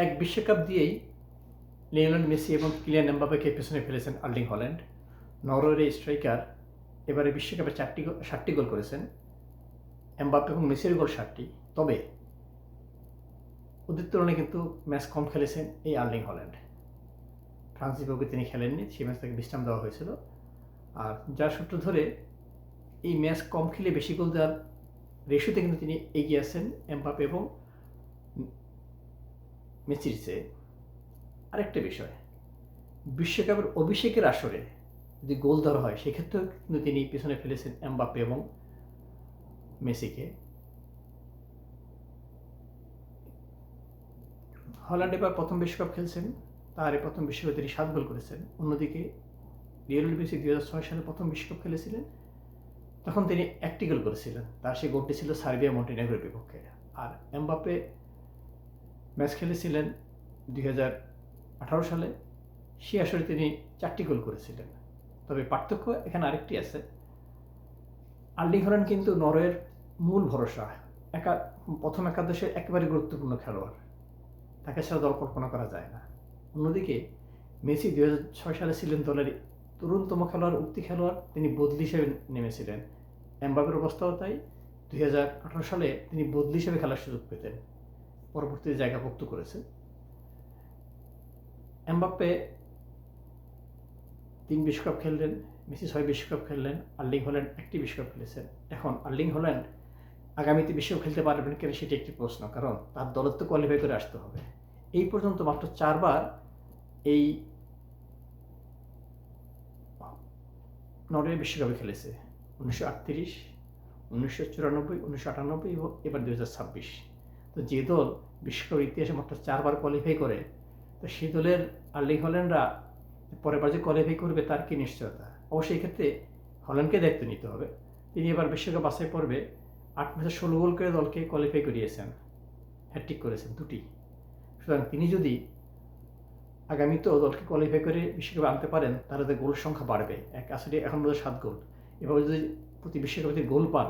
এক বিশ্বকাপ দিয়েই লিওনেল মেসি এবং কিলিয়ান এমবাপ্পেকে পেছনে ফেলেছেন আর্লিং হল্যান্ড। নরওয়ের এই স্ট্রাইকার এবারে বিশ্বকাপে 7টি গোল করেছেন। এমবাপ্পে এবং মেসির গোল 7টি। তবে ওদের তুলনায় কিন্তু ম্যাচ কম খেলেছেন এই আর্লিং হল্যান্ড। ফ্রান্স বিপক্ষে তিনি খেলেননি, সেই ম্যাচ তাকে বিশ্রাম দেওয়া হয়েছিল। আর যার সূত্র ধরে এই ম্যাচ কম খেলে বেশি গোল দেওয়ার রেশিওতে কিন্তু তিনি এগিয়ে আছেন এমবাপ্পে এবং মেসির চেয়ে। আরেকটা বিষয়, বিশ্বকাপের অভিষেকের আসরে যদি গোল ধরা হয় সেক্ষেত্রেও কিন্তু তিনি পিছনে ফেলেছেন এমবাপ্পে এবং মেসিকে। হল্যান্ড এবার প্রথম বিশ্বকাপ খেলছেন, তার এই প্রথম বিশ্বকাপে তিনি 7 গোল করেছেন। অন্যদিকে লিওনেল মেসি 2006 সালে প্রথম বিশ্বকাপ খেলেছিলেন, তখন তিনি 1টি গোল করেছিলেন। তার সেই গোলটি ছিল সার্বিয়া মন্টিনেগ্রোর বিপক্ষে। আর এমবাপ্পে ম্যাচ খেলেছিলেন 2018 সালে, সেই আসরে তিনি 4টি গোল করেছিলেন। তবে পার্থক্য এখানে আরেকটি আছে, আর্লিং হল্যান্ড কিন্তু নরওয়ের মূল ভরসা, প্রথম একাদশের একেবারে গুরুত্বপূর্ণ খেলোয়াড়, তাকে ছাড়া দল কল্পনা করা যায় না। অন্যদিকে মেসি 2006 সালে ছিলেন দলের তরুণতম খেলোয়াড়, উঠতি খেলোয়াড়, তিনি বদলি হিসেবে নেমেছিলেন। এমবাপ্পের অবস্থাও তাই, 2018 সালে তিনি বদলি হিসেবে খেলার সুযোগ পেতেন, পরবর্তীতে জায়গাভুক্ত করেছেন। এমবাপ্পে 3 বিশ্বকাপ খেললেন, মেসি 6 বিশ্বকাপ খেললেন, আর্লিং হল্যান্ড 1টি বিশ্বকাপ খেলেছেন। এখন আর্লিং হল্যান্ড আগামীতে বিশ্বকাপ খেলতে পারবেন কিনা সেটি একটি প্রশ্ন, কারণ তার দলের তো কোয়ালিফাই করে আসতে হবে। এই পর্যন্ত মাত্র 4 বার এই নরওয়ে বিশ্বকাপে খেলেছে, 1938, 1994, 1998 এবং এবার 2026। তো যে দল বিশ্বকাপের ইতিহাসে মাত্র 4 বার কোয়ালিফাই করে, তো সেই দলের আর্লিং হল্যান্ডরা পরের বার যে কোয়ালিফাই করবে তার কি নিশ্চয়তা? অবশ্যই এক্ষেত্রে হল্যান্ডকে দায়িত্ব নিতে হবে। তিনি এবার বিশ্বকাপ বাছাই পর্বে 8 ম্যাচে 16 গোল করে দলকে কোয়ালিফাই করিয়েছেন, হ্যাটট্রিক করেছেন 2টি। সুতরাং তিনি যদি আগামীতেও দলকে কোয়ালিফাই করে বিশ্বকাপে আনতে পারেন, তাহলে তাদের গোল সংখ্যা বাড়বে। আসলে এখন বোধ 7 গোল। এভাবে যদি প্রতি বিশ্বকাপে তিনি গোল পান,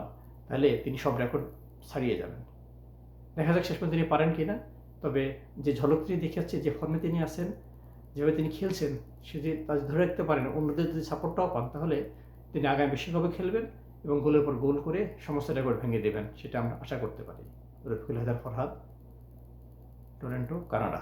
তাহলে তিনি সব রেকর্ড ছাড়িয়ে যাবেন। দেখা যাক শেষ পর্যন্ত তিনি পারেন কিনা। তবে যে ঝলক তিনি দেখাচ্ছে, যে ফর্মে তিনি আছেন, যেভাবে তিনি খেলছেন, সে যদি তা ধরে রাখতে পারেন, অন্যদের যদি সাপোর্টটাও পান, তাহলে তিনি আগামী বিশ্বকাপে খেলবেন এবং গোলের পর গোল করে সমস্ত রেকর্ড ভেঙে দেবেন, সেটা আমরা আশা করতে পারি। Rafiqul Haider Farhad, Toronto, Canada.